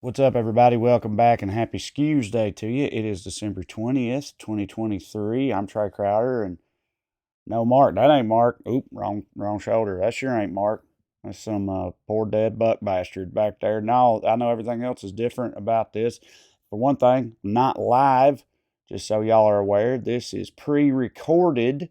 What's up, everybody? Welcome back and happy Skewsday to you. It is December 20th, 2023. I'm Trey Crowder and no Mark. That ain't Mark. Oop, wrong shoulder. That sure ain't Mark. That's some poor dead buck bastard back there. No, I know everything else is different about this. For one thing, not live, just so y'all are aware. This is pre recorded.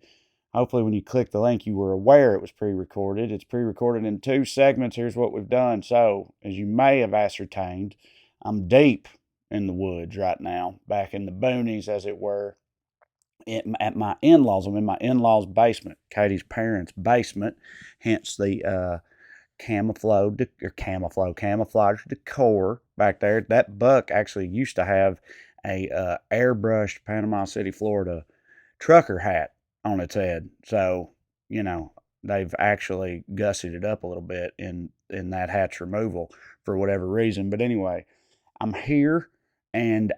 Hopefully, when you click the link, you were aware it was pre recorded. It's pre recorded in two segments. Here's what we've done. So, as you may have ascertained, I'm deep in the woods right now, back in the boonies, as it were, at my in-laws. I'm in my in-laws' basement, Katie's parents' basement, hence the camouflage decor back there. That buck actually used to have a airbrushed Panama City, Florida trucker hat on its head. So, you know, they've actually gussied it up a little bit in that hat's removal for whatever reason. But anyway, I'm here and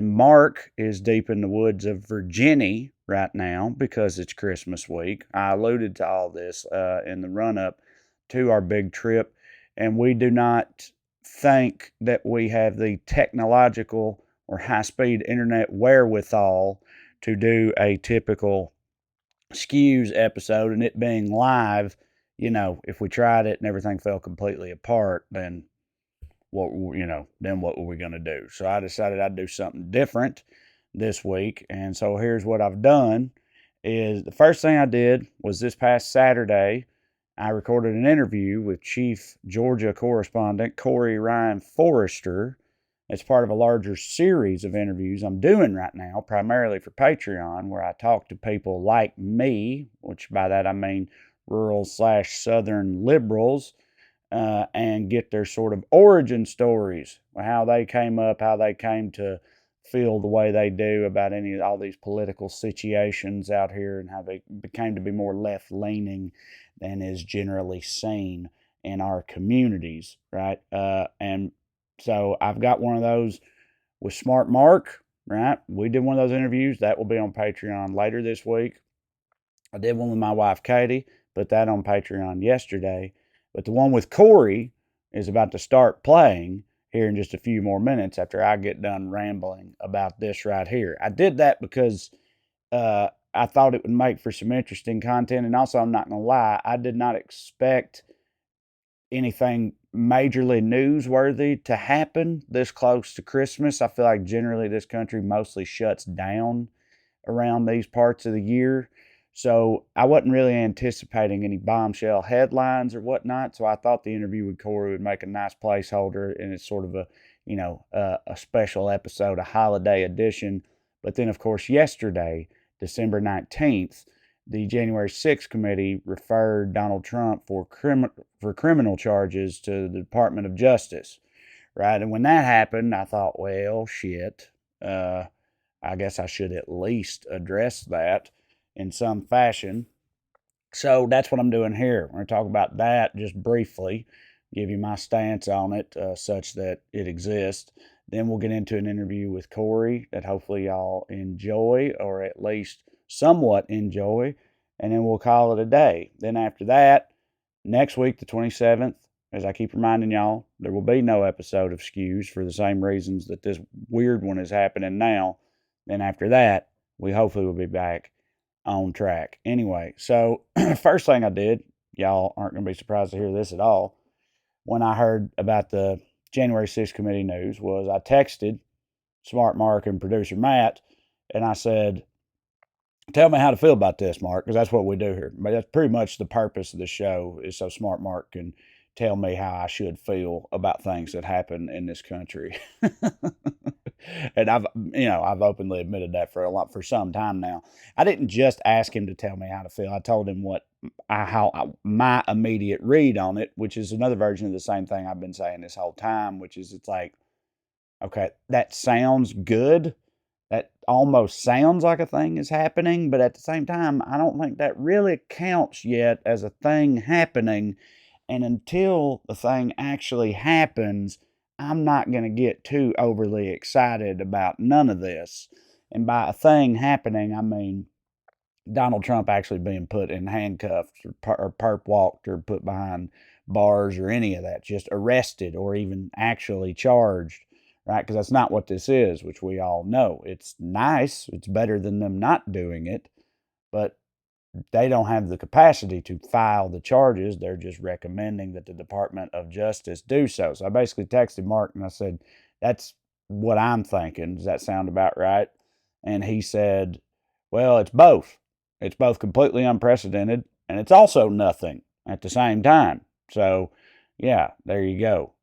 Mark is deep in the woods of Virginia right now because it's Christmas week. I alluded to all this in the run up to our big trip, and we do not think that we have the technological or high speed internet wherewithal to do a typical Skews episode, and it being live. If we tried it and everything fell completely apart, then what were we going to do? So I decided I'd do something different this week. And so here's what I've done is the first thing I did was this past Saturday, I recorded an interview with Chief Georgia correspondent Corey Ryan Forrester. It's part of a larger series of interviews I'm doing right now, primarily for Patreon, where I talk to people like me, which by that I mean rural/southern liberals, and get their sort of origin stories, how they came up, how they came to feel the way they do about all these political situations out here, and how they became to be more left leaning than is generally seen in our communities, right? And so I've got one of those with Smart Mark, right? We did one of those interviews that will be on Patreon later this week. I did one with my wife Katie, put that on Patreon yesterday. But the one with Corey is about to start playing here in just a few more minutes after I get done rambling about this right here. I did that because I thought it would make for some interesting content. And also, I'm not going to lie, I did not expect anything majorly newsworthy to happen this close to Christmas. I feel like generally this country mostly shuts down around these parts of the year. So I wasn't really anticipating any bombshell headlines or whatnot. So I thought the interview with Corey would make a nice placeholder, and it's sort of a special episode, a holiday edition. But then, of course, yesterday, December 19th, the January 6th committee referred Donald Trump for criminal charges to the Department of Justice, right? And when that happened, I thought, well, shit. I guess I should at least address that in some fashion. So that's what I'm doing here. We're going to talk about that just briefly, give you my stance on it, such that it exists. Then we'll get into an interview with Corey that hopefully y'all enjoy, or at least somewhat enjoy, and then we'll call it a day. Then after that, next week, the 27th, as I keep reminding y'all, there will be no episode of Skews for the same reasons that this weird one is happening now. Then after that, we hopefully will be back on track. Anyway, so first thing I did, y'all aren't going to be surprised to hear this at all, when I heard about the January 6th committee news, was I texted Smart Mark and producer Matt, and I said, tell me how to feel about this, Mark, because that's what we do here. But that's pretty much the purpose of the show, is so Smart Mark can tell me how I should feel about things that happen in this country. And I've openly admitted that for some time now. I didn't just ask him to tell me how to feel. I told him my immediate read on it, which is another version of the same thing I've been saying this whole time, which is it's like, okay, that sounds good. That almost sounds like a thing is happening, but at the same time, I don't think that really counts yet as a thing happening. And until the thing actually happens, I'm not going to get too overly excited about none of this. And by a thing happening, I mean Donald Trump actually being put in handcuffs or perp walked or put behind bars or any of that, just arrested or even actually charged, right? Because that's not what this is, which we all know. It's nice, it's better than them not doing it, but they don't have the capacity to file the charges. They're just recommending that the Department of Justice do so. So I basically texted Mark and I said, that's what I'm thinking. Does that sound about right? And he said, well, it's both. It's both completely unprecedented and it's also nothing at the same time. So, yeah, there you go.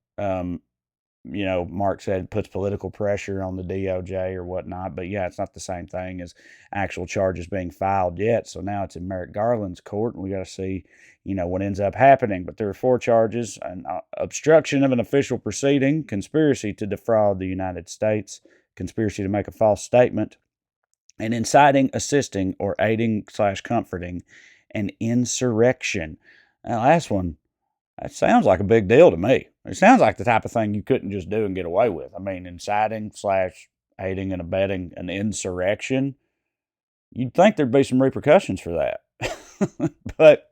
Mark said puts political pressure on the DOJ or whatnot. But yeah, it's not the same thing as actual charges being filed yet. So now it's in Merrick Garland's court, and we got to see, what ends up happening. But there are 4 charges: obstruction of an official proceeding, conspiracy to defraud the United States, conspiracy to make a false statement, and inciting, assisting, or aiding/comforting an insurrection. That last one, that sounds like a big deal to me. It sounds like the type of thing you couldn't just do and get away with. I mean, inciting/aiding and abetting an insurrection, you'd think there'd be some repercussions for that. But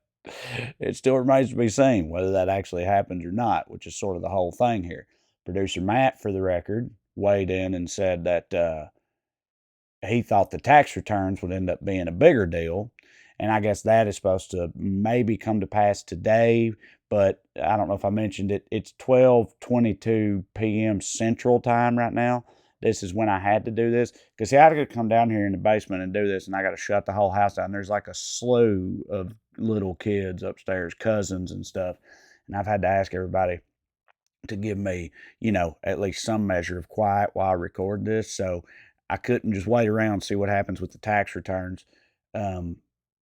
it still remains to be seen whether that actually happens or not, which is sort of the whole thing here. Producer Matt, for the record, weighed in and said that he thought the tax returns would end up being a bigger deal. And I guess that is supposed to maybe come to pass today, but I don't know if I mentioned it. It's 12:22 p.m. Central Time right now. This is when I had to do this because, see, I got to come down here in the basement and do this, and I got to shut the whole house down. There's like a slew of little kids upstairs, cousins and stuff, and I've had to ask everybody to give me, at least some measure of quiet while I record this. So I couldn't just wait around and see what happens with the tax returns.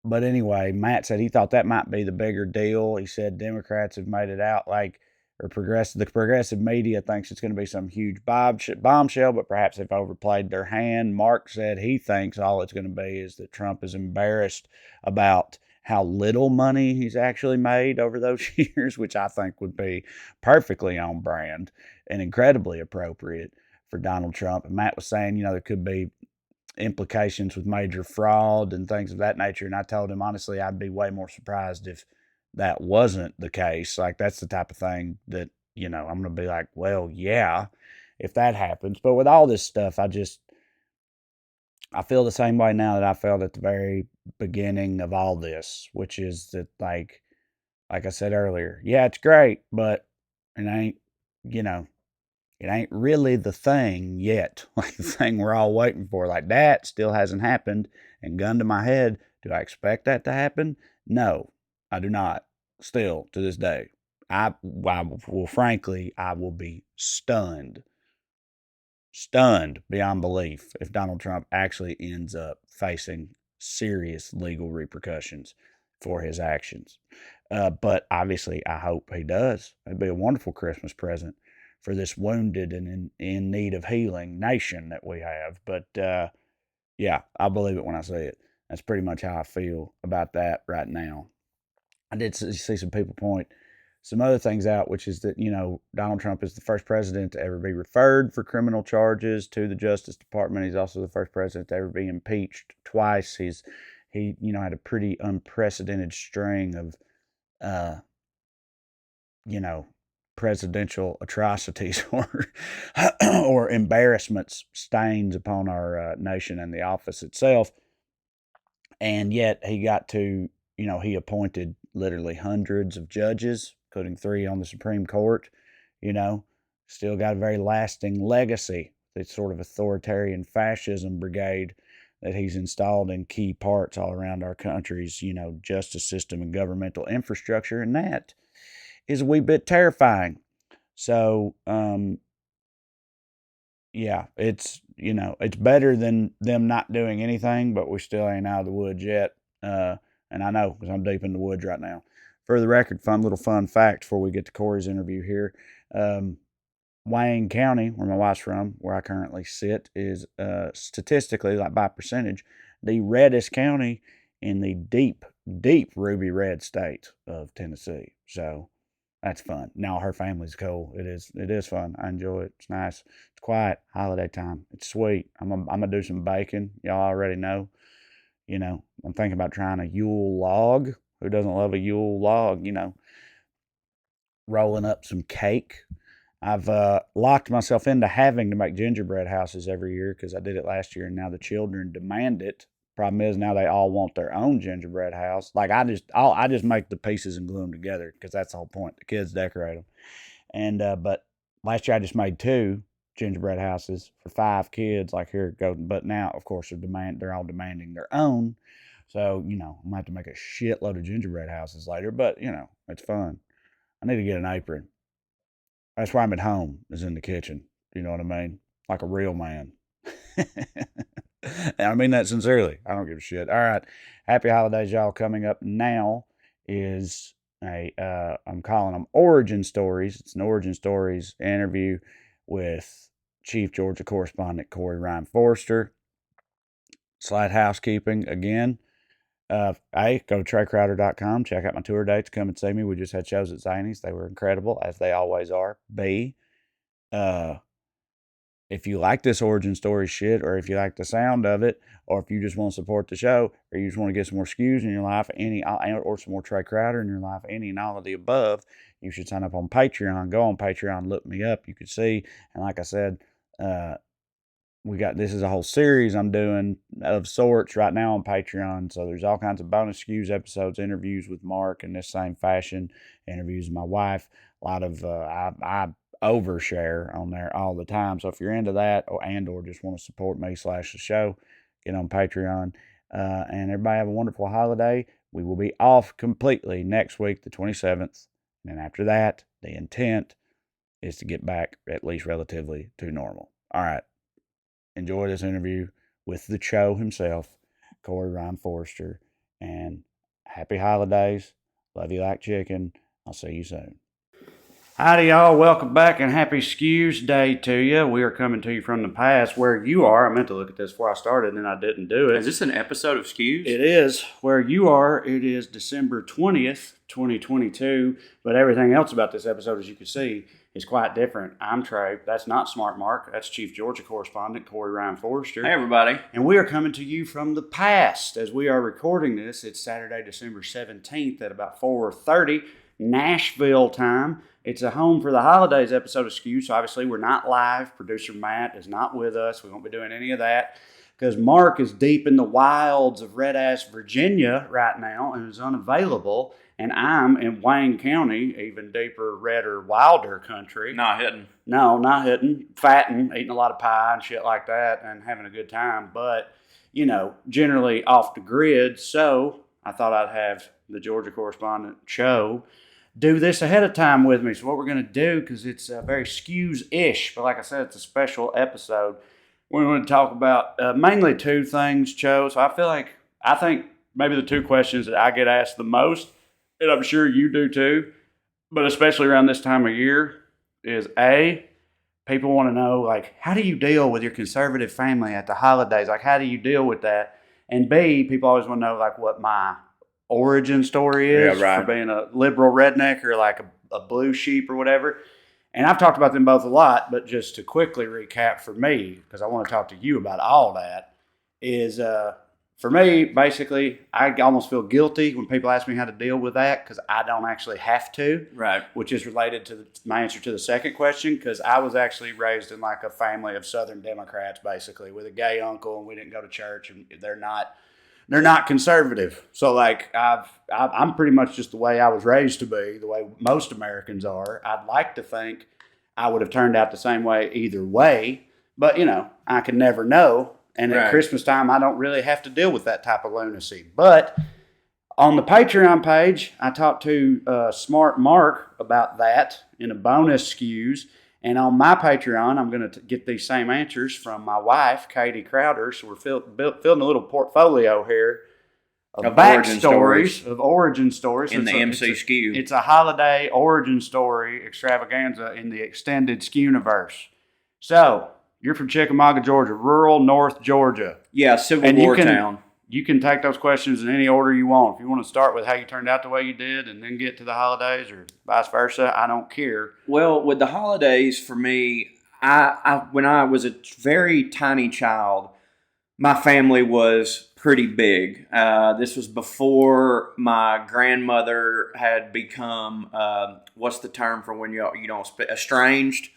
But anyway, Matt said he thought that might be the bigger deal. He said Democrats have made it out like, or the progressive media thinks it's going to be some huge bombshell, but perhaps they've overplayed their hand. Mark said he thinks all it's going to be is that Trump is embarrassed about how little money he's actually made over those years, which I think would be perfectly on brand and incredibly appropriate for Donald Trump. And Matt was saying, there could be implications with major fraud and things of that nature. And I told him, honestly, I'd be way more surprised if that wasn't the case. Like, that's the type of thing that, I'm going to be like, well, yeah, if that happens. But with all this stuff, I feel the same way now that I felt at the very beginning of all this, which is that, like I said earlier, yeah, it's great, but it ain't, it ain't really the thing yet. Like the thing we're all waiting for. Like, that still hasn't happened. And gun to my head, do I expect that to happen? No, I do not. Still, to this day. Frankly, I will be stunned beyond belief if Donald Trump actually ends up facing serious legal repercussions for his actions. But obviously, I hope he does. It'd be a wonderful Christmas present for this wounded and in need of healing nation that we have. But yeah, I'll believe it when I see it. That's pretty much how I feel about that right now. I did see some people point some other things out, which is that, Donald Trump is the first president to ever be referred for criminal charges to the Justice Department. He's also the first president to ever be impeached twice. He had a pretty unprecedented string of, presidential atrocities or embarrassments, stains upon our nation and the office itself. And yet he got to, he appointed literally hundreds of judges, including 3 on the Supreme Court, still got a very lasting legacy. It's sort of authoritarian fascism brigade that he's installed in key parts all around our country's, justice system and governmental infrastructure. And that is a wee bit terrifying. So, yeah, it's better than them not doing anything, but we still ain't out of the woods yet. And I know because I'm deep in the woods right now. For the record, fun fact before we get to Corey's interview here. Wayne County, where my wife's from, where I currently sit, is statistically, like by percentage, the reddest county in the deep, deep ruby red state of Tennessee. So that's fun. Now her family's cool. It is fun. I enjoy it. It's nice. It's quiet. Holiday time. It's sweet. I'm gonna do some baking. Y'all already know. I'm thinking about trying a Yule log. Who doesn't love a Yule log? rolling up some cake. I've locked myself into having to make gingerbread houses every year because I did it last year, and now the children demand it. Problem is now they all want their own gingerbread house. Like I just make the pieces and glue them together because that's the whole point. The kids decorate them. And but last year I just made 2 gingerbread houses for 5 kids. Like here it goes. But now of course they're all demanding their own. So I'm gonna have to make a shitload of gingerbread houses later. But it's fun. I need to get an apron. That's why I'm at home, is in the kitchen. You know what I mean? Like a real man. And I mean that sincerely. I don't give a shit. All right. Happy holidays, y'all. Coming up now is I'm calling them origin stories. It's an origin stories interview with Chief Georgia correspondent Corey Ryan Forrester. Slight housekeeping again. A, go to TreyCrowder.com. Check out my tour dates. Come and see me. We just had shows at Zany's. They were incredible, as they always are. B, if you like this origin story shit, or if you like the sound of it, or if you just want to support the show, or you just want to get some more Skews in your life, or some more Trey Crowder in your life, any and all of the above, you should sign up on Patreon. Go on Patreon, look me up. You can see, and like I said, this is a whole series I'm doing of sorts right now on Patreon. So there's all kinds of bonus Skews episodes, interviews with Mark in this same fashion, interviews with my wife. A lot of I overshare on there all the time. So if you're into that or just want to support me / the show, get on Patreon. And everybody have a wonderful holiday. We will be off completely next week, the 27th. And then after that, the intent is to get back at least relatively to normal. All right. Enjoy this interview with the Cho himself, Corey Ryan Forrester. And happy holidays. Love you like chicken. I'll see you soon. Howdy, y'all. Welcome back and happy Skewsday to you. We are coming to you from the past where you are. I meant to look at this before I started and I didn't do it. Is this an episode of Skews? It is. Where you are, it is December 20th, 2022. But everything else about this episode, as you can see, is quite different. I'm Trey. That's not Smart Mark. That's Chief Georgia correspondent Corey Ryan Forrester. Hey, everybody. And we are coming to you from the past. As we are recording this, it's Saturday, December 17th at about 4:30 Nashville time. It's a home for the holidays episode of Skews. So obviously we're not live. Producer Matt is not with us. We won't be doing any of that because Mark is deep in the wilds of red-ass Virginia right now and is unavailable. And I'm in Wayne County, even deeper, redder, wilder country. Not hitting. No, not hitting. Fatting, eating a lot of pie and shit like that and having a good time. But, generally off the grid. So I thought I'd have the Georgia correspondent Cho do this ahead of time with me. So what we're going to do, because it's very Skews-ish, but like I said, it's a special episode. We're going to talk about mainly 2 things, Cho. So I think maybe the 2 questions that I get asked the most, and I'm sure you do too, but especially around this time of year, is A, people want to know, like, how do you deal with your conservative family at the holidays? Like, how do you deal with that? And B, people always want to know, like, what my origin story is for being a liberal redneck or like a blue sheep or whatever. And I've talked about them both a lot, but just to quickly recap for me, because I want to talk to you about all that, is for me, basically, I almost feel guilty when people ask me how to deal with that because I don't actually have to. Right. Which is related to my answer to the second question, because I was actually raised in like a family of Southern Democrats, basically, with a gay uncle, and we didn't go to church, and they're not conservative. So like I'm pretty much just the way I was raised to be, the way most Americans are. I'd like to think I would have turned out the same way either way, but I can never know. And at Christmas time, I don't really have to deal with that type of lunacy. But on the Patreon page, I talked to Smart Mark about that in a bonus Skews. And on my Patreon, I'm going to get these same answers from my wife, Katie Crowder. So we're filling a little portfolio here of backstories, of origin stories. In the MC Skew. It's a holiday origin story extravaganza in the extended Skewniverse. So you're from Chickamauga, Georgia, rural North Georgia. Yeah, Civil War town. You can take those questions in any order you want. If you want to start with how you turned out the way you did and then get to the holidays or vice versa, I don't care. Well, with the holidays, for me, I when I was a very tiny child, my family was pretty big. This was before my grandmother had become, what's the term for when you don't estranged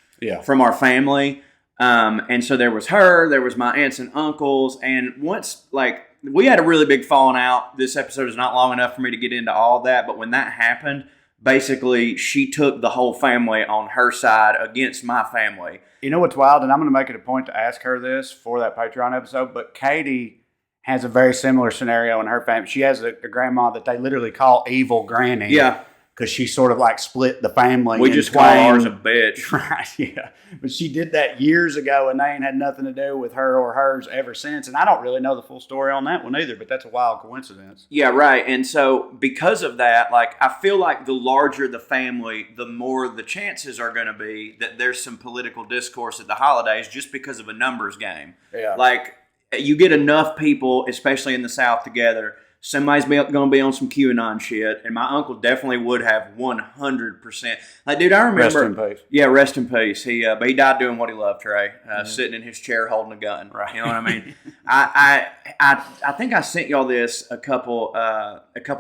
from our family. And so there was her, there was my aunts and uncles, and once, like, we had a really big falling out. This episode is not long enough for me to get into all that, but when that happened, basically she took the whole family on her side against my family. You know what's wild, and I'm going to make it a point to ask her this for that Patreon episode, but Katie has a very similar scenario in her family. She has a grandma that they literally call Evil Granny. Yeah. Because she sort of like split the family. We just call ours a bitch. Right, yeah. But she did that years ago, and they ain't had nothing to do with her or hers ever since. And I don't really know the full story on that one either, but that's a wild coincidence. Yeah, right. And so because of that, like, I feel like the larger the family, the more the chances are going to be that there's some political discourse at the holidays just because of a numbers game. Yeah. Like, you get enough people, especially in the South, together, somebody's going to be on some QAnon shit, and my uncle definitely would have 100%. Like, dude, I remember. Rest in peace. Yeah, rest in peace. But he died doing what he loved, Trey, sitting in his chair holding a gun. Right. You know what I mean? I think I sent y'all this a couple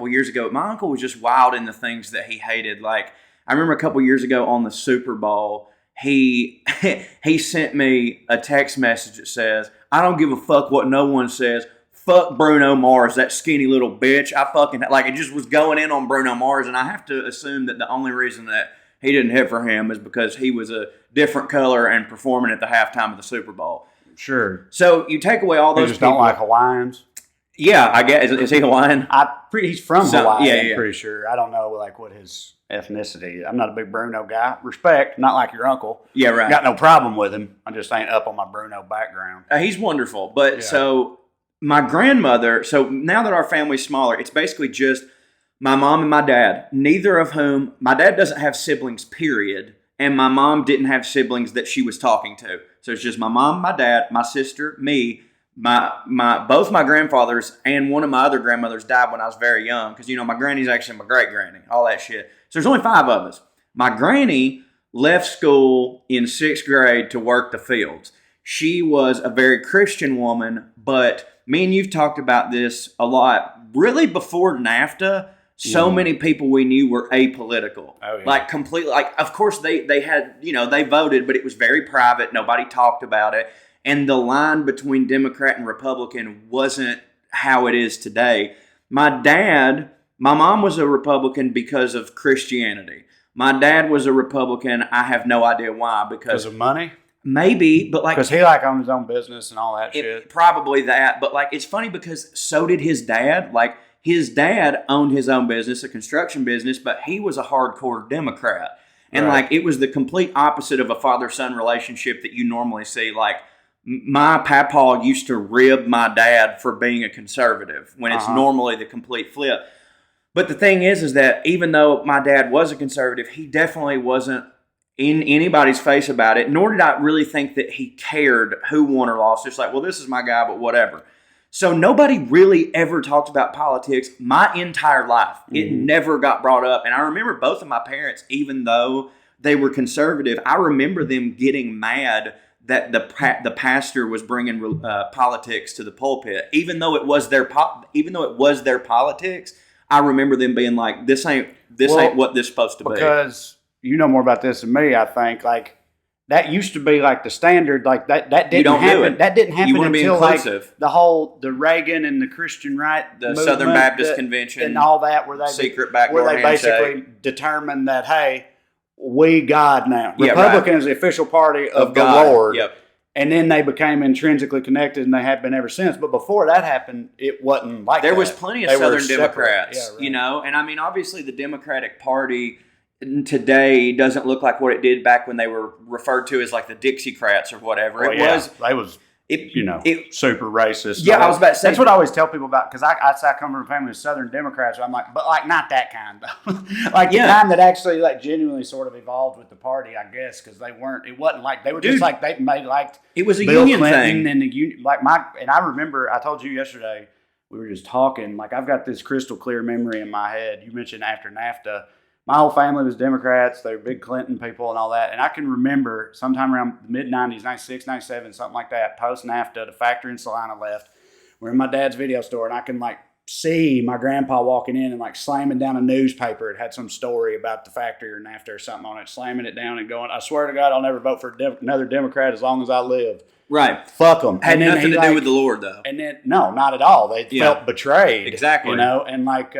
years ago. My uncle was just wild in the things that he hated. Like, I remember a couple years ago on the Super Bowl, he sent me a text message that says, "I don't give a fuck what no one says. Fuck Bruno Mars, that skinny little bitch." I fucking, like, it just was going in on Bruno Mars, and I have to assume that the only reason that he didn't hit for him is because he was a different color and performing at the halftime of the Super Bowl. Sure. So you take away all those just people. don't like Hawaiians? Yeah, I guess. Is he Hawaiian? He's from Hawaii, yeah. I'm pretty sure. I don't know, like, what his ethnicity. I'm not a big Bruno guy. Respect, not like your uncle. Yeah, right. Got no problem with him. I just ain't up on my Bruno background. He's wonderful. But so my grandmother, so now that our family's smaller, it's basically just my mom and my dad, neither of whom, my dad doesn't have siblings, period. And my mom didn't have siblings that she was talking to. So it's just my mom, my dad, my sister, me, both my grandfathers and one of my other grandmothers died when I was very young. Because, you know, my granny's actually my great granny, all that shit. So there's only 5 of us. My granny left school in 6th grade to work the fields. She was a very Christian woman, but me and you've talked about this a lot. Really, before NAFTA, so many people we knew were apolitical. Oh, yeah. Like, completely. Like, of course, they had, you know, they voted, but it was very private. Nobody talked about it. And the line between Democrat and Republican wasn't how it is today. My mom was a Republican because of Christianity. My dad was a Republican. I have no idea why. Because of money? Maybe, but like... Because he, like, owned his own business and all that shit. Probably that. But, like, it's funny because so did his dad. Like, his dad owned his own business, a construction business, but he was a hardcore Democrat. And, like, it was the complete opposite of a father-son relationship that you normally see. Like, my papaw used to rib my dad for being a conservative when it's normally the complete flip. But the thing is that even though my dad was a conservative, he definitely wasn't in anybody's face about it, nor did I really think that he cared who won or lost. It's like, well, this is my guy, but whatever. So nobody really ever talked about politics my entire life. It never got brought up. And I remember both of my parents, even though they were conservative, I remember them getting mad that the pastor was bringing politics to the pulpit, even though it was their politics. I remember them being like, "This ain't what this is supposed to be." Because you know more about this than me, I think. Like, that used to be like the standard. Like that didn't happen. That didn't happen until like the Reagan and the Christian right, the Southern Baptist Convention, and all that, where they secret backdoor where they basically determined that, hey, we God now. Republican is the official party of the God. Lord. Yep. And then they became intrinsically connected, and they have been ever since. But before that happened, it wasn't like that. There was plenty of Southern Democrats, yeah, right. You know. And I mean, obviously, the Democratic Party today doesn't look like what it did back when they were referred to as like the Dixiecrats or whatever. They was super racist. Yeah, I was about to say. That's what I always tell people about, because I come from a family of Southern Democrats. So I'm like, but like not that kind, though. Like the kind that actually like genuinely sort of evolved with the party, I guess, because they weren't. It wasn't like they were just like they liked. It was a Bill union Clinton thing, and the union. And I remember I told you yesterday we were just talking. Like, I've got this crystal clear memory in my head. You mentioned after NAFTA. My whole family was Democrats. They were big Clinton people and all that. And I can remember sometime around the mid-90s, 96, 97, something like that, post-NAFTA, the factory in Salina left. we're in my dad's video store, and I can like see my grandpa walking in and like slamming down a newspaper. It had some story about the factory or NAFTA or something on it, slamming it down and going, I swear to God, I'll never vote for another Democrat as long as I live. Right. Fuck them. Had nothing to do with the Lord, though. And then, no, not at all. They felt betrayed. Exactly. You know, and like,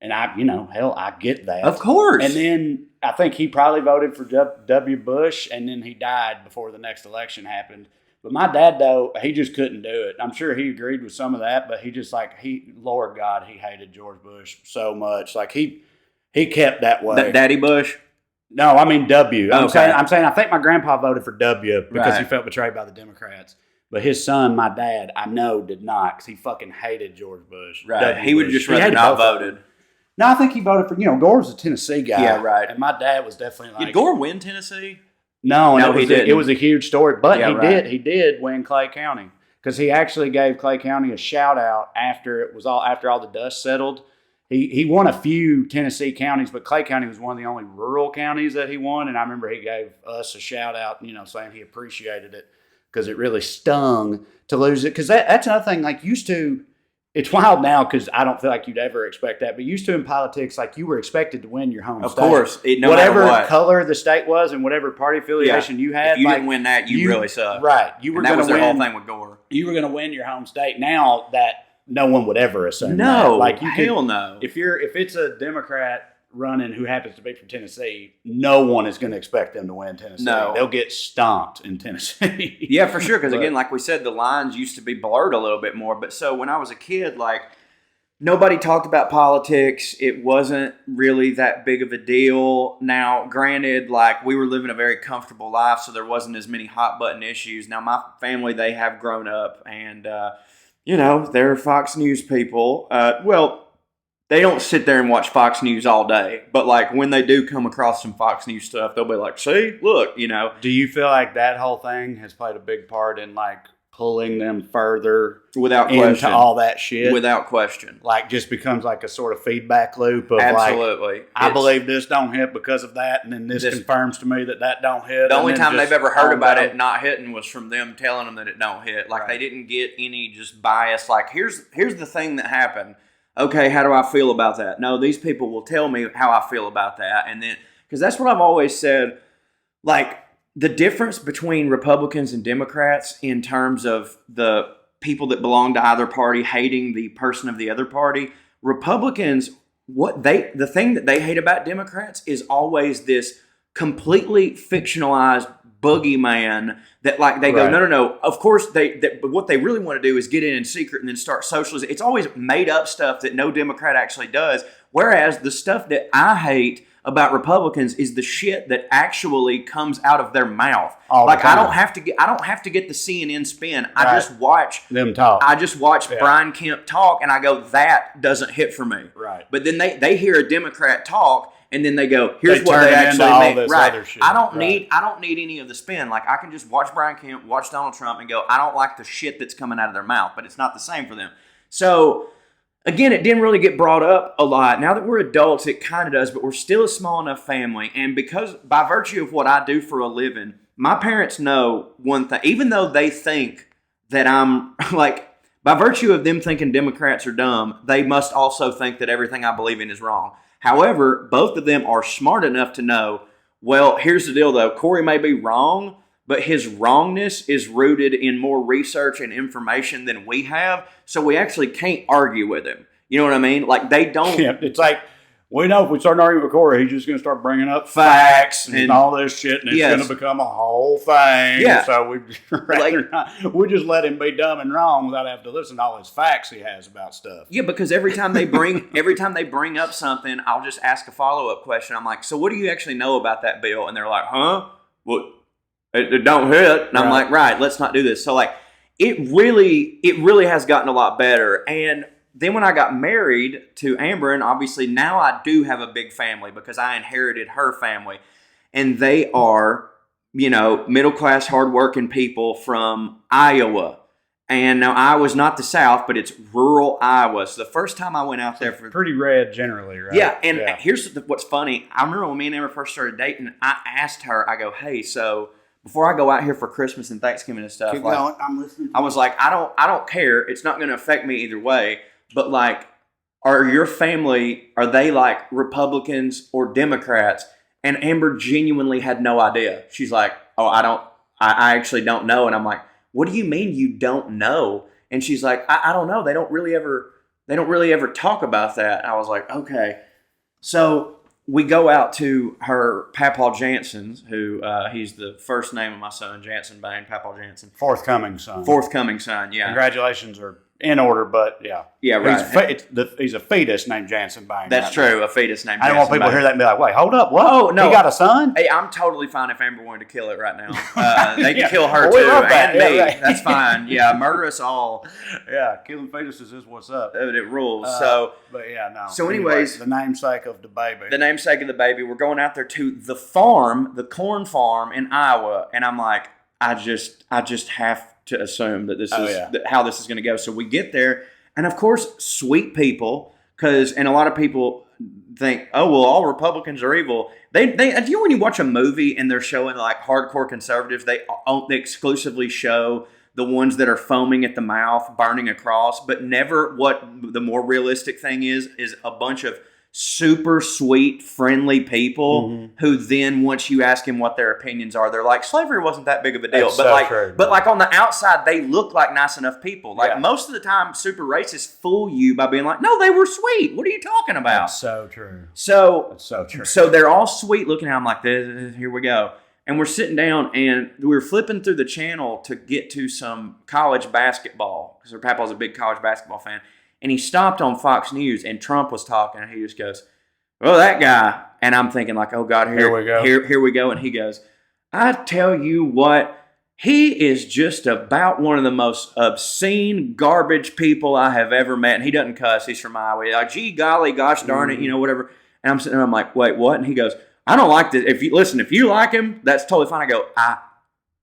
and I, you know, hell, I get that. Of course. And then I think he probably voted for W. Bush, and then he died before the next election happened. But my dad, though, he just couldn't do it. I'm sure he agreed with some of that, but he just like, Lord God, he hated George Bush so much. Like he kept that way. Daddy Bush? No, I mean W. I'm Okay. saying I think my grandpa voted for W because Right. he felt betrayed by the Democrats. But his son, my dad, I know did not because he fucking hated George Bush. Right. W. He would Bush. just He rather hated not both of voted. them. No, I think he voted for, you know, Gore was a Tennessee guy. Yeah, right. And my dad was definitely like. Did Gore win Tennessee? No, he didn't. It was a huge story, but Yeah, he right. did. He did win Clay County because he actually gave Clay County a shout out after all the dust settled. He won a few Tennessee counties, but Clay County was one of the only rural counties that he won. And I remember he gave us a shout out, you know, saying he appreciated it because it really stung to lose it. Because that's another thing. Like used to, it's wild now because I don't feel like you'd ever expect that. But used to in politics, like you were expected to win your home Of state. course. No whatever matter what. color the state was and whatever party affiliation you had. If you like, didn't win that, you really sucked. Right. You were And that going was to their win. whole thing with Gore. You were going to win your home state. Now that no one would ever assume that. No. Like you hell could, no. If it's a Democrat running who happens to be from Tennessee, no one is going to expect them to win Tennessee. No. They'll get stomped in Tennessee. Yeah, for sure. Because again, like we said, the lines used to be blurred a little bit more. But so when I was a kid, like nobody talked about politics. It wasn't really that big of a deal. Now, granted, like we were living a very comfortable life, so there wasn't as many hot button issues. Now, my family, they have grown up and, you know, they're Fox News people. Well, they don't sit there and watch Fox News all day. But like when they do come across some Fox News stuff, they'll be like, see, look, you know. Do you feel like that whole thing has played a big part in like pulling them further Without into question. all that shit? Without question. Like just becomes like a sort of feedback loop of Absolutely. like, I believe this don't hit because of that, and then this confirms to me that don't hit. The only and then time they've just ever heard on about down. it not hitting was from them telling them that it don't hit. Like Right. they didn't get any just bias. Like here's the thing that happened. Okay, how do I feel about that? No, these people will tell me how I feel about that, and then because that's what I've always said. Like the difference between Republicans and Democrats in terms of the people that belong to either party hating the person of the other party. Republicans, the thing that they hate about Democrats is always this completely fictionalized boogeyman that like they go, Right. no. Of course but what they really want to do is get in secret and then start socializing. It's always made up stuff that no Democrat actually does. Whereas the stuff that I hate about Republicans is the shit that actually comes out of their mouth. All the like I time. don't have to get the CNN spin. I Right. just watch Them talk. Brian Kemp talk and I go, that doesn't hit for me. Right. But then they hear a Democrat talk and then they go, here's They what turn they it actually into all mean. this Right. other shit. I don't Right. need any of the spin. Like I can just watch Brian Kemp, watch Donald Trump and go, I don't like the shit that's coming out of their mouth, but it's not the same for them. So again, it didn't really get brought up a lot. Now that we're adults, it kind of does, but we're still a small enough family. And because by virtue of what I do for a living, my parents know one thing, even though they think that I'm like, by virtue of them thinking Democrats are dumb, they must also think that everything I believe in is wrong. However, both of them are smart enough to know, well, here's the deal though. Corey may be wrong, but his wrongness is rooted in more research and information than we have. So we actually can't argue with him. You know what I mean? Like they don't. Yeah, it's like we know if we start arguing with Corey, he's just going to start bringing up Facts and and- all this shit, and it's Yes. going to become a whole thing. Yeah. So we rather not. We just let him be dumb and wrong without having to listen to all his facts he has about stuff. Yeah, because every time they bring up something, I'll just ask a follow-up question. I'm like, so what do you actually know about that bill? And they're like, huh? What? It don't hit. And I'm Right. like, right, let's not do this. So like, it really has gotten a lot better. And then when I got married to Amber, and obviously now I do have a big family because I inherited her family. And they are, you know, middle-class, hardworking people from Iowa. And now Iowa's not the South, but it's rural Iowa. So the first time I went out there for... Pretty red generally, right? Yeah, and here's what's funny. I remember when me and Amber first started dating, I asked her, I go, hey, so before I go out here for Christmas and Thanksgiving and stuff, Keep like, going. I'm listening. I was like, I don't care. It's not going to affect me either way. But like, are your family, are they like Republicans or Democrats? And Amber genuinely had no idea. She's like, oh, I actually don't know. And I'm like, what do you mean you don't know? And she's like, I don't know. They don't really ever talk about that. And I was like, okay. So we go out to her Papaw Jansen's, who he's the first name of my son, Jansen Bain, Papaw Jansen. Forthcoming son. Forthcoming son, yeah. Congratulations are in order, but yeah. Yeah, right. He's a fetus named Jansen Bain. That's true, a fetus named Jansen I don't want people to hear that and be like, wait, hold up, what? Oh, no. He got a son? Hey, I'm totally fine if Amber wanted to kill it right now. They can kill her well, we too, love that. and me. Yeah, right. That's fine. Yeah, murder us all. Yeah, killing fetuses is what's up. It rules. But yeah, no. So anyways, the namesake of the baby. The namesake of the baby. We're going out there to the farm, the corn farm in Iowa, and I'm like, I just have to assume that this is how this is going to go. So we get there, and of course, sweet people, and a lot of people think, oh well, all Republicans are evil. They you know when you watch a movie and they're showing like hardcore conservatives, they exclusively show the ones that are foaming at the mouth, burning a cross, but never what the more realistic thing is a bunch of super sweet, friendly people who then, once you ask them what their opinions are, they're like, slavery wasn't that big of a deal. That's but so like, true, but like on the outside, they look like nice enough people. Like most of the time, super racists fool you by being like, no, they were sweet. What are you talking about? That's so true. That's so true. So they're all sweet looking at them like this. Here we go. And we're sitting down, and we were flipping through the channel to get to some college basketball, because her papa's a big college basketball fan. And he stopped on Fox News, and Trump was talking, and he just goes, well, that guy. And I'm thinking like, oh, God, here we go. Here we go. And he goes, I tell you what, he is just about one of the most obscene garbage people I have ever met. And he doesn't cuss. He's from Iowa. He's like, gee, golly, gosh darn it, whatever. And I'm sitting there, I'm like, wait, what? And he goes, I don't like this. If you like him, that's totally fine. I go,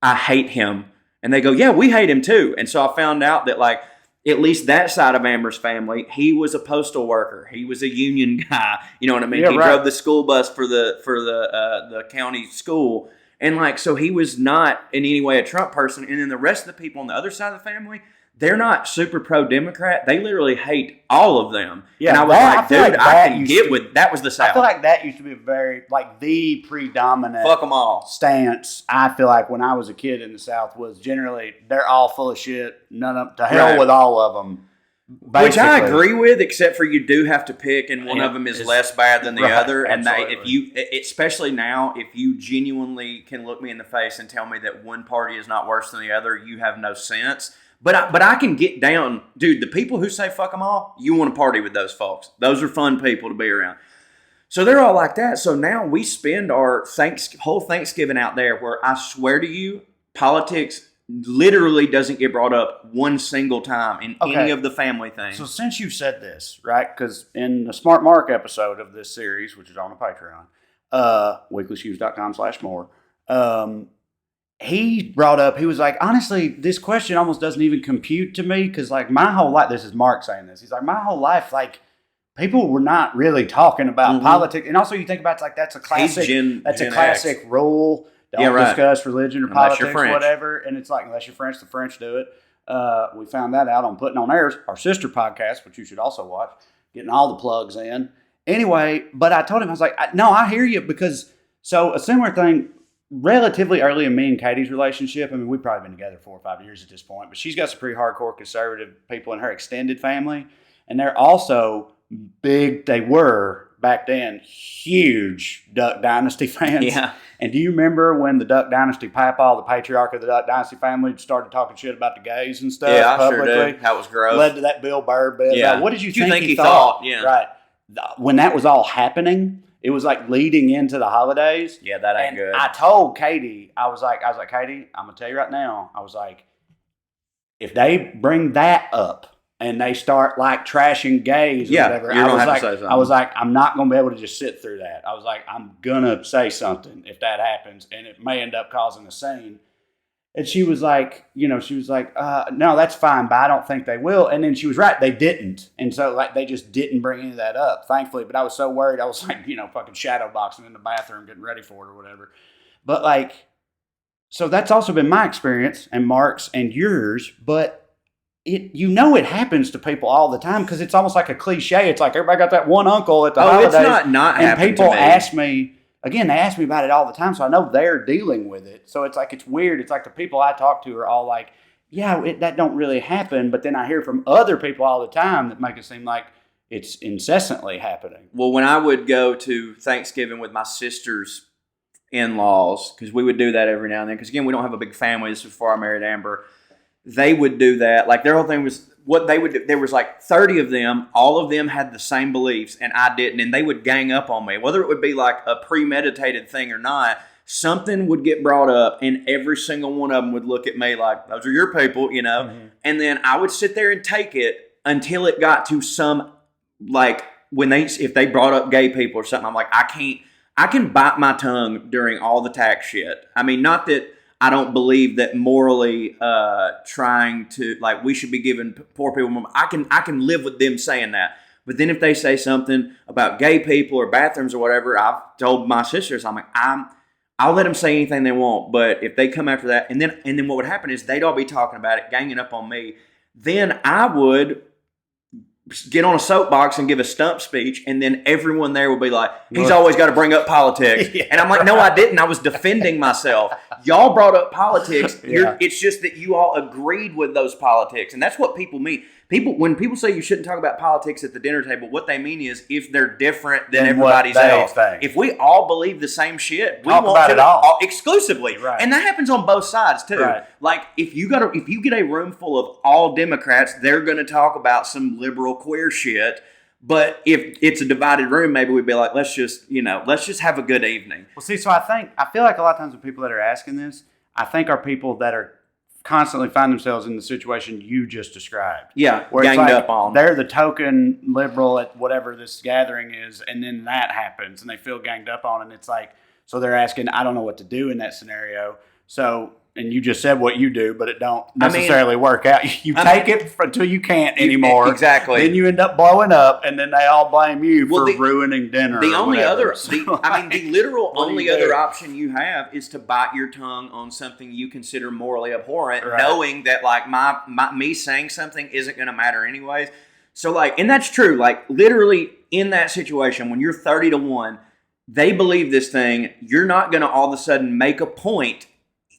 I hate him. And they go, yeah, we hate him too. And so I found out that like, at least that side of Amber's family, he was a postal worker. He was a union guy. You know what I mean? Yeah, he drove the school bus for the county school. And like, so he was not in any way a Trump person. And then the rest of the people on the other side of the family, they're not super pro-Democrat. They literally hate all of them. Yeah, and I was like, dude, I can get with that. Was the South. I feel like that used to be very like the predominant fuck them all stance. I feel like when I was a kid in the South was generally they're all full of shit. None of to hell with all of them. Basically. Which I agree with, except for you do have to pick, and one of them is less bad than the other. And if you, especially now, if you genuinely can look me in the face and tell me that one party is not worse than the other, you have no sense. But I can get down, dude, the people who say fuck them all, you want to party with those folks. Those are fun people to be around. So they're all like that. So now we spend our whole Thanksgiving out there where I swear to you, politics literally doesn't get brought up one single time in any of the family things. So since you said this, right, because in the Smart Mark episode of this series, which is on the Patreon, weeklyskews.com/more, he brought up, he was like, honestly, this question almost doesn't even compute to me because, like, my whole life, this is Mark saying this, he's like, my whole life, like, people were not really talking about politics. And also you think about it's like, that's a classic, classic rule. Don't discuss religion or politics, whatever. And it's like, unless you're French, the French do it. We found that out on Putting on Airs, our sister podcast, which you should also watch, getting all the plugs in. Anyway, but I told him, I was like, no, I hear you because, so a similar thing, relatively early in me and Katie's relationship, I mean, we've probably been together 4 or 5 years at this point, but she's got some pretty hardcore conservative people in her extended family, and they're also big, they were back then, huge Duck Dynasty fans. Yeah. And do you remember when the Duck Dynasty Papa, the patriarch of the Duck Dynasty family, started talking shit about the gays and stuff publicly? Sure did. How it was gross. Led to that Bill Burr bill. Yeah. What did you think he thought? Yeah. Right. When that was all happening, it was like leading into the holidays. Yeah, that ain't good. I told Katie, I was like, Katie, I'm gonna tell you right now. I was like, if they bring that up and they start like trashing gays or whatever, I was like, I'm not gonna be able to just sit through that. I was like, I'm gonna say something if that happens, and it may end up causing a scene. And she was like, no, that's fine, but I don't think they will. And then she was right, they didn't. And so like they just didn't bring any of that up, thankfully. But I was so worried, I was like, fucking shadow boxing in the bathroom, getting ready for it or whatever. But like, So that's also been my experience and Mark's and yours, but it happens to people all the time because it's almost like a cliche. It's like everybody got that one uncle at the holidays. It's not and happened people to me. ask me, again, they ask me about it all the time, so I know they're dealing with it. So it's like, it's weird. It's like the people I talk to are all like, yeah, that don't really happen. But then I hear from other people all the time that make it seem like it's incessantly happening. Well, when I would go to Thanksgiving with my sister's in-laws, because we would do that every now and then, because again, we don't have a big family. This was before I married Amber. They would do that. Like, their whole thing was, what they would do, there was like 30 of them. All of them had the same beliefs, and I didn't. And they would gang up on me. Whether it would be like a premeditated thing or not, something would get brought up, and every single one of them would look at me like, those are your people, you know? Mm-hmm. And then I would sit there and take it until it got to some, like, if they brought up gay people or something, I'm like, I can bite my tongue during all the tax shit. I mean, not that I don't believe that morally trying to, like, we should be giving poor people more. I can live with them saying that. But then if they say something about gay people or bathrooms or whatever, I've told my sisters, I'm like, I'll let them say anything they want. But if they come after that, and then what would happen is they'd all be talking about it, ganging up on me. Then I would get on a soapbox and give a stump speech, and then everyone there would be like, he's always got to bring up politics. Yeah, and I'm like, no, I didn't. I was defending myself. Y'all brought up politics. Yeah. It's just that you all agreed with those politics. And that's what people mean. When people say you shouldn't talk about politics at the dinner table, what they mean is if they're different than everybody else. If we all believe the same shit, we talk about it all exclusively. Right. And that happens on both sides too. Right. Like, if you get a room full of all Democrats, they're going to talk about some liberal queer shit. But if it's a divided room, maybe we'd be like, let's just have a good evening. Well, see, so I feel like a lot of times the people that are asking this, I think are people that are constantly find themselves in the situation you just described. Yeah, where ganged it's like up on. They're the token liberal at whatever this gathering is, and then that happens, and they feel ganged up on, and it's like, so they're asking, I don't know what to do in that scenario. So, and you just said what you do, but it don't necessarily work out. You take it until you can't anymore. Exactly. Then you end up blowing up, and then they all blame you for ruining dinner. The only other, the literal only other option you have is to bite your tongue on something you consider morally abhorrent, right, knowing that, like, me saying something isn't going to matter anyways. So, like, and that's true. Like, literally in that situation, when you're 30-1, they believe this thing. You're not going to all of a sudden make a point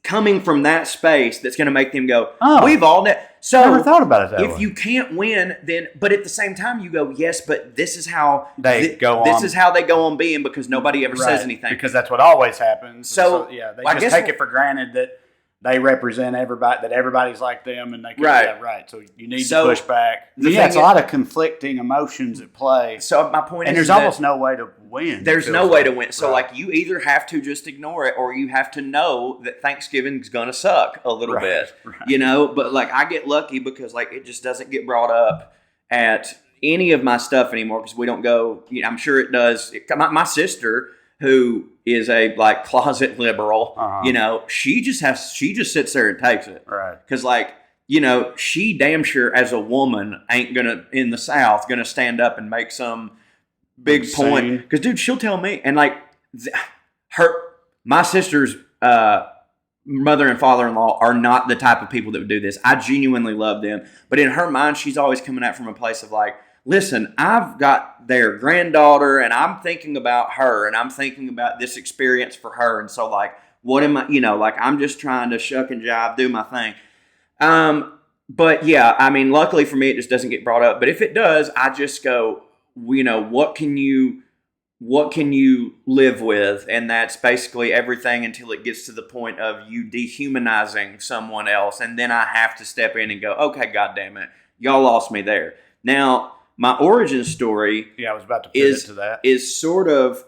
coming from that space that's going to make them go, we've all so never thought about it that way. If you can't win, then, but at the same time you go, yes, but this is how they go on being, because nobody ever says anything, because that's what always happens. So yeah, they just take it for granted that they represent everybody, that everybody's like them, and they can, right. So you need to push back. It's a lot of conflicting emotions at play. So my point is, and there's almost no way to win. There's no way to win. So like, you either have to just ignore it, or you have to know that Thanksgiving's gonna suck a little bit, you know. But like, I get lucky because, like, it just doesn't get brought up at any of my stuff anymore, because we don't go. You know, I'm sure it does. My sister, who is a, like, closet liberal, you know, she just sits there and takes it. Right. Because, like, you know, she damn sure as a woman ain't in the South, gonna stand up and make some big point. Because, dude, she'll tell me, and like, my sister's mother and father-in-law are not the type of people that would do this. I genuinely love them. But in her mind, she's always coming out from a place of like, listen, I've got their granddaughter, and I'm thinking about her, and I'm thinking about this experience for her. And so, like, what am I, you know, like, I'm just trying to shuck and jive, do my thing. But yeah, I mean, luckily for me, it just doesn't get brought up. But if it does, I just go, you know, what can you live with? And that's basically everything until it gets to the point of you dehumanizing someone else. And then I have to step in and go, okay, God damn it, y'all lost me there. Now, my origin story I was about to pivot to that. Is sort of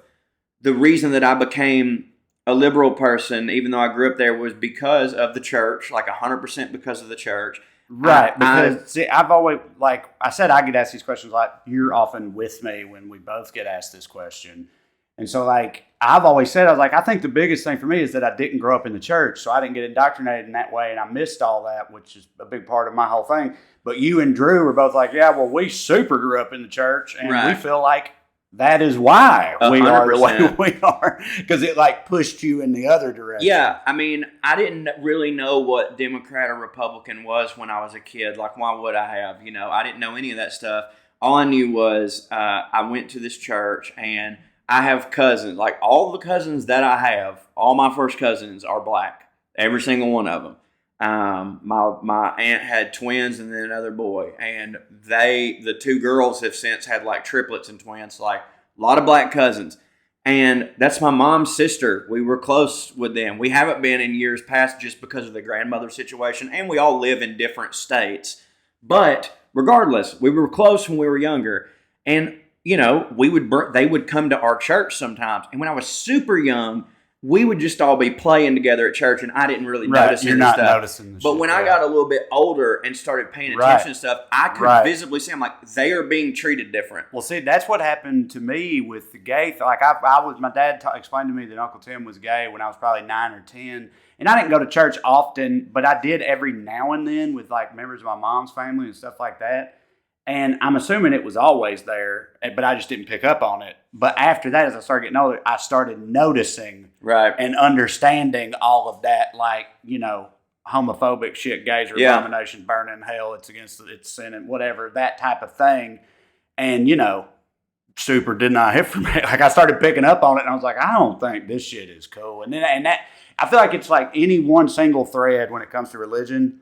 the reason that I became a liberal person, even though I grew up there, was because of the church, like 100% because of the church. Right, because I've always, like I said, I get asked these questions a lot. You're often with me when we both get asked this question. And so, like, I've always said, I was like, I think the biggest thing for me is that I didn't grow up in the church, so I didn't get indoctrinated in that way, and I missed all that, which is a big part of my whole thing. But you and Drew were both like, yeah, well, we super grew up in the church, and we feel like that is why we are the way 100%. we are, because it like pushed you in the other direction. Yeah, I mean, I didn't really know what Democrat or Republican was when I was a kid. Like, why would I have? You know, I didn't know any of that stuff. All I knew was I went to this church, and I have cousins. Like, all the cousins that I have, all my first cousins are black. Every single one of them. My aunt had twins and then another boy, and the two girls have since had like triplets and twins. Like, a lot of black cousins. And that's my mom's sister. We were close with them. We haven't been in years past just because of the grandmother situation, and we all live in different states. But regardless, we were close when we were younger. And, you know, they would come to our church sometimes. And when I was super young, we would just all be playing together at church, and I didn't really notice any stuff. Noticing the but shit, when I got a little bit older and started paying attention to stuff, I could visibly see, I'm like, they are being treated different. Well, see, that's what happened to me with the gay. Like, my dad explained to me that Uncle Tim was gay when I was probably 9 or 10. And I didn't go to church often, but I did every now and then with like members of my mom's family and stuff like that. And I'm assuming it was always there, but I just didn't pick up on it. But after that, as I started getting older, I started noticing and understanding all of that, like, you know, homophobic shit, gays are abominations, burn in hell, it's sin and whatever, that type of thing. And, you know, super did not hit for me. Like, I started picking up on it, and I was like, I don't think this shit is cool. And that, I feel like it's like any one single thread when it comes to religion.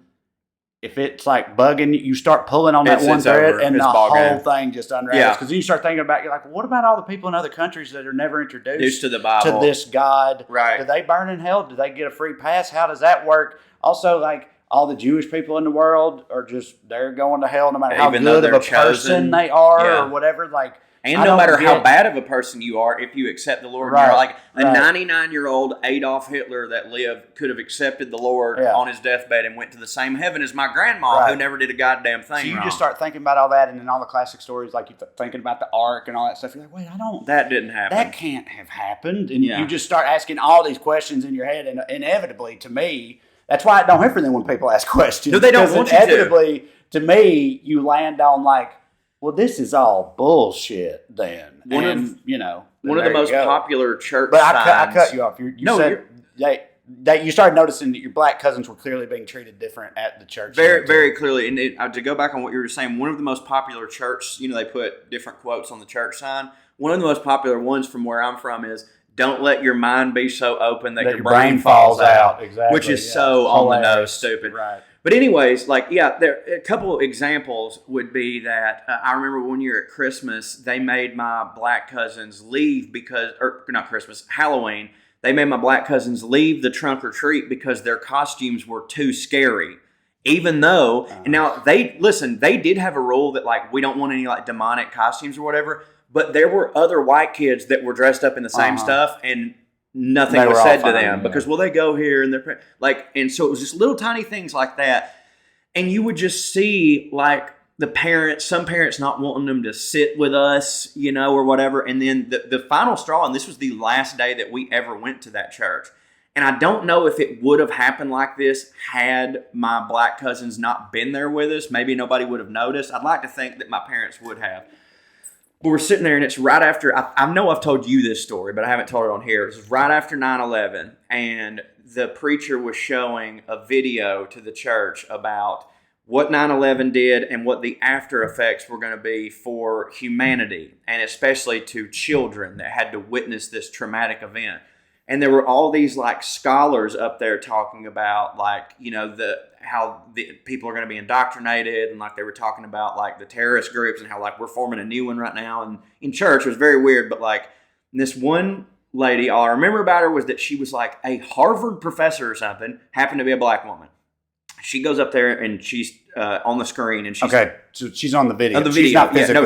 If it's like bugging you, you start pulling on that one thread, and the whole thing just unravels. Because then you start thinking about, you're like, well, what about all the people in other countries that are never introduced to the Bible, to this God? Right? Do they burn in hell? Do they get a free pass? How does that work? Also, like, all the Jewish people in the world are just, they're going to hell no matter how good of a person they are or whatever. Like, and no matter how bad of a person you are, if you accept the Lord, you're like a 99-year-old Adolf Hitler that lived could have accepted the Lord on his deathbed and went to the same heaven as my grandma who never did a goddamn thing. So you just start thinking about all that, and then all the classic stories, like you thinking about the Ark and all that stuff. You're like, wait, that didn't happen. That can't have happened. And you just start asking all these questions in your head, and inevitably, to me, that's why I don't hear from them when people ask questions. No, they don't want you to. Inevitably, to me, you land on like, well, this is all bullshit then. One of the most popular church signs. I cut you off. You started noticing that your black cousins were clearly being treated different at the church. Very, very clearly. And to go back on what you were saying, one of the most popular church, they put different quotes on the church sign. One of the most popular ones from where I'm from is, don't let your mind be so open that your brain falls out. Exactly. Which is so on the nose stupid. Right. But anyways, a couple of examples would be that I remember one year at Christmas, they made my black cousins leave Halloween. They made my black cousins leave the trunk or treat because their costumes were too scary. Even though, and now they did have a rule that we don't want any demonic costumes or whatever, but there were other white kids that were dressed up in the same stuff, and nothing was said to them because, well, they go here and they're and so it was just little tiny things like that. And you would just see some parents not wanting them to sit with us, or whatever. And then the final straw, and this was the last day that we ever went to that church. And I don't know if it would have happened like this had my black cousins not been there with us. Maybe nobody would have noticed. I'd like to think that my parents would have. But we're sitting there, and it's right after, I know I've told you this story, but I haven't told it on here. It was right after 9/11, and the preacher was showing a video to the church about what 9/11 did and what the after effects were going to be for humanity, and especially to children that had to witness this traumatic event. And there were all these scholars up there talking about how the people are going to be indoctrinated, and they were talking about the terrorist groups and how we're forming a new one right now. And in church, it was very weird. But this one lady, all I remember about her was that she was a Harvard professor or something, happened to be a black woman. She goes up there and she's on the screen, and she's so she's on the video. On the video,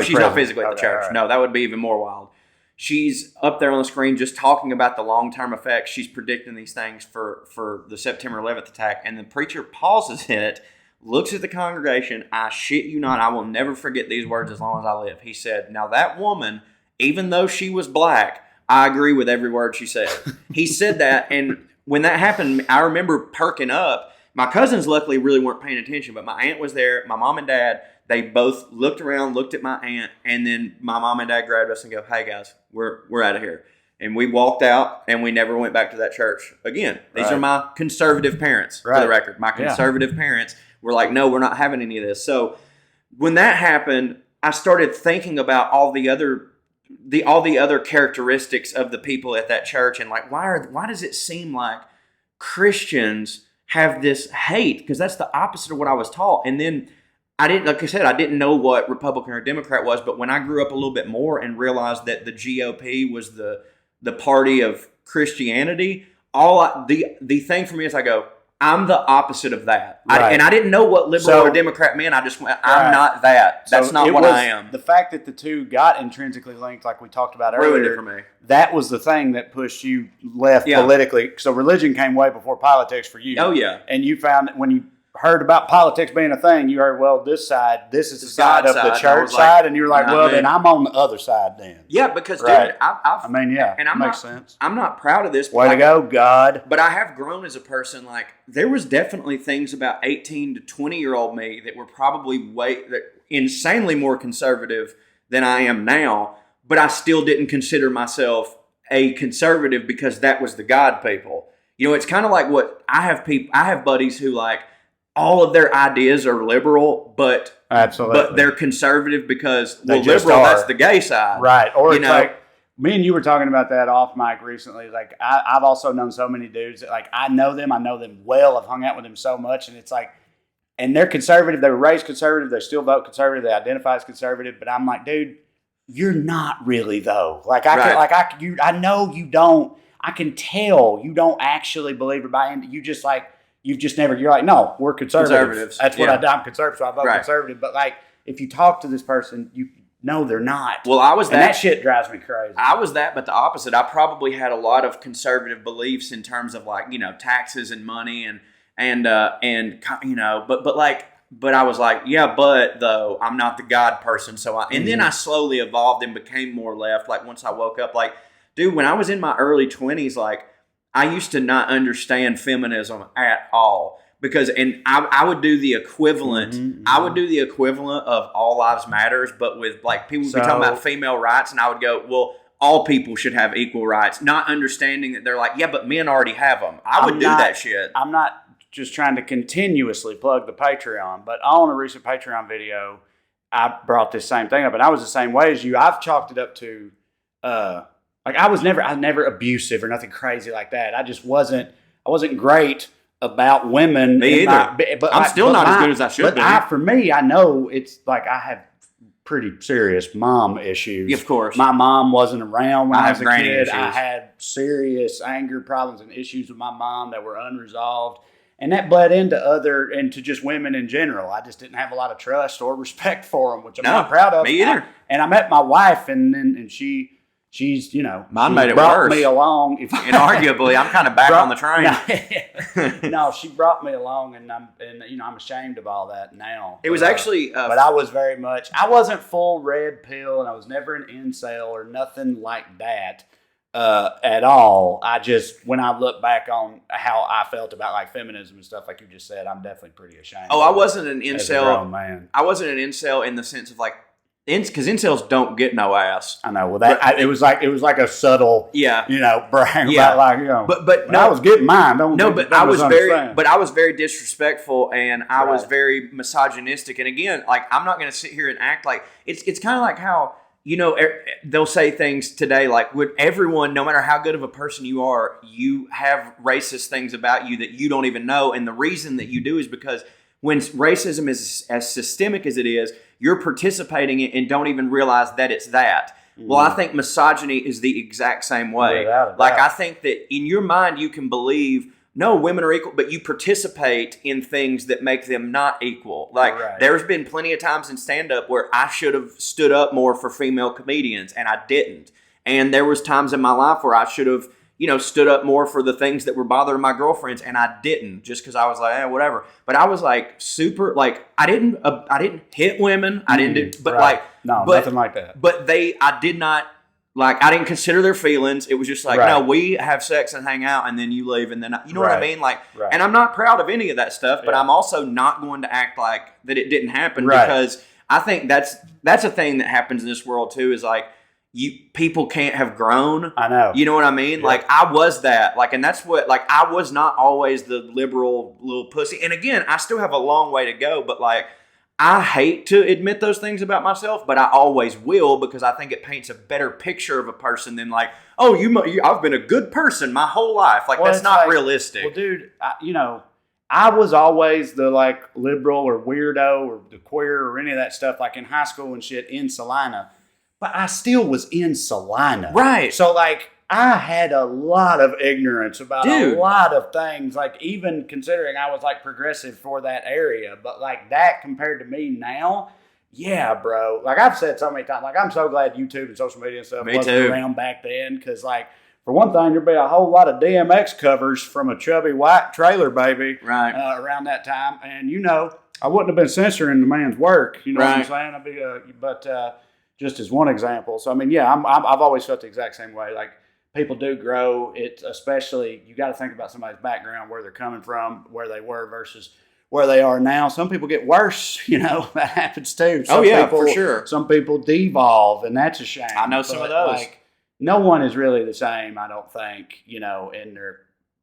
she's not physically at the church. Right. No, that would be even more wild. She's up there on the screen just talking about the long-term effects. She's predicting these things for the September 11th attack. And the preacher pauses it, looks at the congregation. I shit you not, I will never forget these words as long as I live. He said, now that woman, even though she was black, I agree with every word she said. He said that, and when that happened, I remember perking up. My cousins luckily really weren't paying attention, but my aunt was there, my mom and dad. they both looked around, looked at my aunt, and then my mom and dad grabbed us and go, "Hey guys, we're out of here." And we walked out, and we never went back to that church again. These are my conservative parents, for the record. My conservative parents were like, "No, we're not having any of this." So when that happened, I started thinking about all the other characteristics of the people at that church, and like, why does it seem like Christians have this hate? Because that's the opposite of what I was taught. And then I didn't know what Republican or Democrat was, but when I grew up a little bit more and realized that the GOP was the party of Christianity, the thing for me is I go, I'm the opposite of that. Right. And I didn't know what liberal or Democrat meant. I just went, I'm not that. That's not what I am. The fact that the two got intrinsically linked, like we talked about earlier, ruined it for me. That was the thing that pushed you left politically. So religion came way before politics for you. Oh, yeah. And you found that when you heard about politics being a thing, you heard, well, this is the side of the church side, and you were like, well, then I'm on the other side then. Yeah, because, dude, and makes sense. I'm not proud of this. Way to go, God. But I have grown as a person. Like, there was definitely things about 18 to 20-year-old me that were probably insanely more conservative than I am now, but I still didn't consider myself a conservative because that was the God people. You know, it's kind of like what I have buddies who, like, all of their ideas are liberal, but they're conservative because liberal, that's the gay side, right? Or it's like me and you were talking about that off mic recently. Like I've also known so many dudes that like I know them well. I've hung out with them so much, and it's like, and they're conservative. They were raised conservative. They still vote conservative. They identify as conservative. But I'm like, dude, you're not really though. Like I know you don't. I can tell you don't actually believe or buy into. You just like. You've just never, you're like, no, we're conservatives. That's what I'm conservative, so I vote conservative. But like, if you talk to this person, you know they're not. Well, I was that. And that shit drives me crazy. I was that, but the opposite. I probably had a lot of conservative beliefs in terms of like, you know, taxes and money and you know, but I was like, yeah, but though, I'm not the God person. So then I slowly evolved and became more left. Like once I woke up, like, dude, when I was in my early 20s, like, I used to not understand feminism at all because, and I would do the equivalent. I would do the equivalent of All Lives Matters, but with like people would be talking about female rights, and I would go, well, all people should have equal rights, not understanding that they're like, yeah, but men already have them. I would do that shit. I'm not just trying to continuously plug the Patreon, but on a recent Patreon video, I brought this same thing up, and I was the same way as you. I've chalked it up to. Like I was never abusive or nothing crazy like that. I wasn't great about women. Me either. But I'm still not as good as I should be. For me, I know it's like I have pretty serious mom issues. Of course. My mom wasn't around when I was a kid. Issues. I had serious anger problems and issues with my mom that were unresolved. And that bled into just women in general. I just didn't have a lot of trust or respect for them, which I'm not proud of. Me either. And I met my wife, and she's, you know, mine made it brought worse. Me along. And arguably, I'm kind of back on the train. No, she brought me along, and I'm ashamed of all that now. It was actually, but I was I wasn't full red pill, and I was never an incel or nothing like that at all. I just, when I look back on how I felt about like feminism and stuff, like you just said, I'm definitely pretty ashamed. Oh, I wasn't an incel. As a grown man. I wasn't an incel in the sense of like. Because incels don't get no ass. I know. Well, it was like a subtle, brag about like, But no, I was getting mine. I was very disrespectful, and I was very misogynistic. And again, like I'm not going to sit here and act like it's kind of like how they'll say things today like, would everyone, no matter how good of a person you are, you have racist things about you that you don't even know, and the reason that you do is because when racism is as systemic as it is, you're participating in it and don't even realize that it's that. Well, I think misogyny is the exact same way. Like, I think that in your mind, you can believe, no, women are equal, but you participate in things that make them not equal. Like, there's been plenty of times in stand-up where I should have stood up more for female comedians, and I didn't. And there was times in my life where I should have, stood up more for the things that were bothering my girlfriends, and I didn't, just because I was like, whatever. But I was like super, like I didn't hit women, I didn't do, but like nothing like that. But I did not, like, I didn't consider their feelings. It was just like, no, we have sex and hang out, and then you leave, and then you know what I mean, like. And I'm not proud of any of that stuff, but I'm also not going to act like that it didn't happen because I think that's a thing that happens in this world too. Is like people can't have grown. I know. You know what I mean? Yeah. Like I was that. Like, and that's what. Like I was not always the liberal little pussy. And again, I still have a long way to go. But like, I hate to admit those things about myself, but I always will because I think it paints a better picture of a person than like, oh, I've been a good person my whole life. Like that's not realistic. Well, dude, I was always the like liberal or weirdo or the queer or any of that stuff like in high school and shit in Salina. But I still was in Salina. Right. So like I had a lot of ignorance about a lot of things. Like even considering I was like progressive for that area. But like that compared to me now, yeah, bro. Like I've said so many times, like I'm so glad YouTube and social media and stuff wasn't around back then. Because like for one thing, there'd be a whole lot of DMX covers from a chubby white trailer baby around that time. And, I wouldn't have been censoring the man's work. You know what I'm saying? I'd be, just as one example. So, I mean, yeah, I've always felt the exact same way. Like, people do grow. Especially, you got to think about somebody's background, where they're coming from, where they were versus where they are now. Some people get worse, that happens too. For sure. Some people devolve, and that's a shame. I know some of those. Like, no one is really the same, I don't think, in their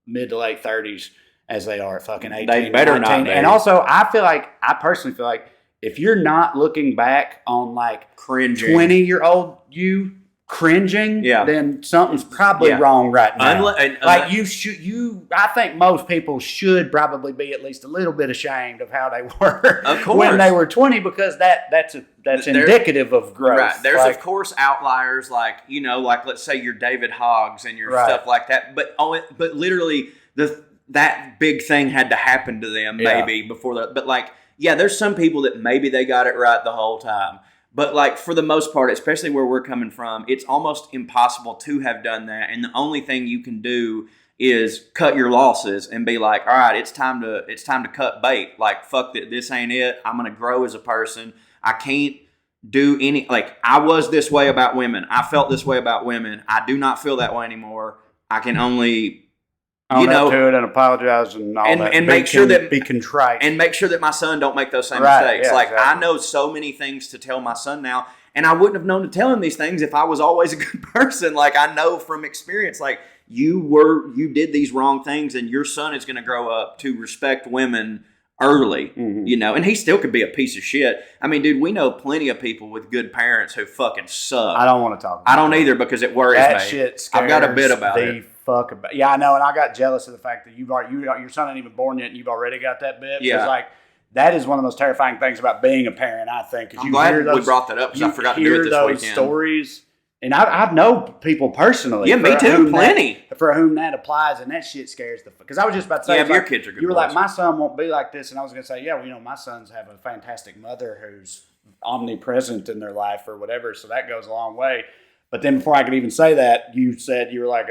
mid to late 30s as they are at fucking 18. They better 19. not be. And also, I personally feel like if you're not looking back on like cringing 20-year-old you cringing, then something's probably wrong right now. I think most people should probably be at least a little bit ashamed of how they were when they were 20 because that's indicative of growth. Right. There's of course outliers like let's say you're David Hoggs and your stuff like that, but literally that big thing had to happen to them maybe before there's some people that maybe they got it right the whole time. But like for the most part, especially where we're coming from, it's almost impossible to have done that. And the only thing you can do is cut your losses and be like, all right, it's time to cut bait. Like, fuck that, this ain't it. I'm gonna grow as a person. I can't do any I was this way about women. I felt this way about women. I do not feel that way anymore. I can only own up to it and apologize and all that. And make sure that be contrite. And make sure that my son don't make those same mistakes. Yeah, exactly. I know so many things to tell my son now, and I wouldn't have known to tell him these things if I was always a good person. Like I know from experience, like you did these wrong things, and your son is going to grow up to respect women early, and he still could be a piece of shit. I mean, dude, we know plenty of people with good parents who fucking suck. I don't want to talk about I don't either because it worries that me. Shit scares I've got a bit about it. Yeah, I know, and I got jealous of the fact that your son ain't even born yet, and you've already got that bit. Yeah, that is one of the most terrifying things about being a parent. I think. I'm glad we brought that up because I forgot to do it this weekend. Those stories, and I know people personally. Yeah, me too. Plenty for whom that applies, and that shit scares the. Because I was just about to say, your kids are good. You were like, my son won't be like this, and I was going to say, my sons have a fantastic mother who's omnipresent in their life or whatever, so that goes a long way. But then before I could even say that, you were like,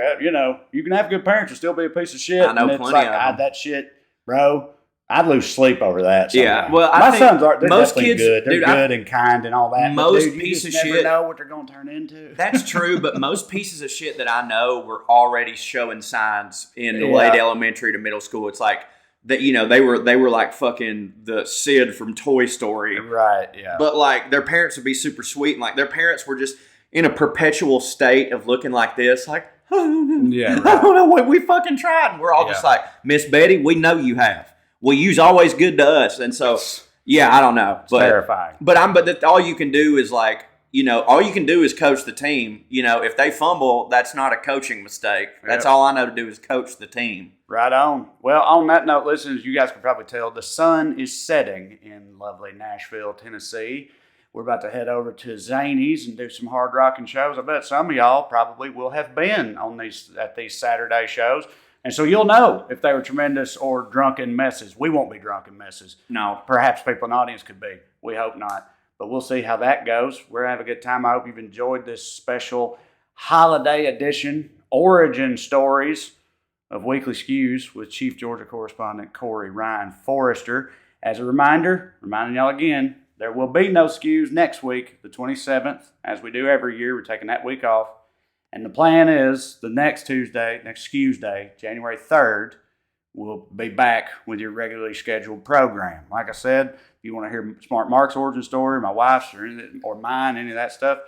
you can have good parents and still be a piece of shit. I know and plenty of them. That shit, bro. I'd lose sleep over that. Sometimes. Yeah, well, my sons are. They're most definitely kids, good. They're good and kind and all that. Most you pieces just of never shit know what they're going to turn into. That's true, but most pieces of shit that I know were already showing signs in late elementary to middle school. It's like that. They were like fucking the Sid from Toy Story, right? Yeah. But like their parents would be super sweet, and like their parents were just in a perpetual state of looking like this, like, I don't know what we fucking tried. And we're all just like, Miss Betty, we know you have. Well, you's always good to us. And so, I don't know. It's terrifying. But all you can do is like, all you can do is coach the team. If they fumble, that's not a coaching mistake. That's all I know to do is coach the team. Right on. Well, on that note, listeners, you guys can probably tell the sun is setting in lovely Nashville, Tennessee. We're about to head over to Zany's and do some hard rocking shows. I bet some of y'all probably will have been at these Saturday shows. And so you'll know if they were tremendous or drunken messes. We won't be drunken messes. No. Perhaps people in the audience could be. We hope not. But we'll see how that goes. We're going to have a good time. I hope you've enjoyed this special holiday edition, origin stories of Weekly Skews with Chief Georgia correspondent Corey Ryan Forrester. As a reminder, reminding y'all again, there will be no Skews next week, the 27th. As we do every year, we're taking that week off. And the plan is the next Tuesday, next Skewsday, January 3rd, we'll be back with your regularly scheduled program. Like I said, if you want to hear Smart Mark's origin story, my wife's, or mine, any of that stuff,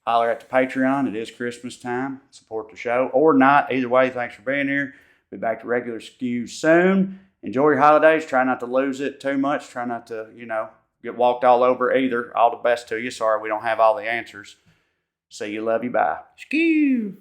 holler at the Patreon. It is Christmas time. Support the show. Or not. Either way, thanks for being here. Be back to regular Skews soon. Enjoy your holidays. Try not to lose it too much. Try not to, get walked all over either. All the best to you. Sorry we don't have all the answers. See you. Love you. Bye. Skew.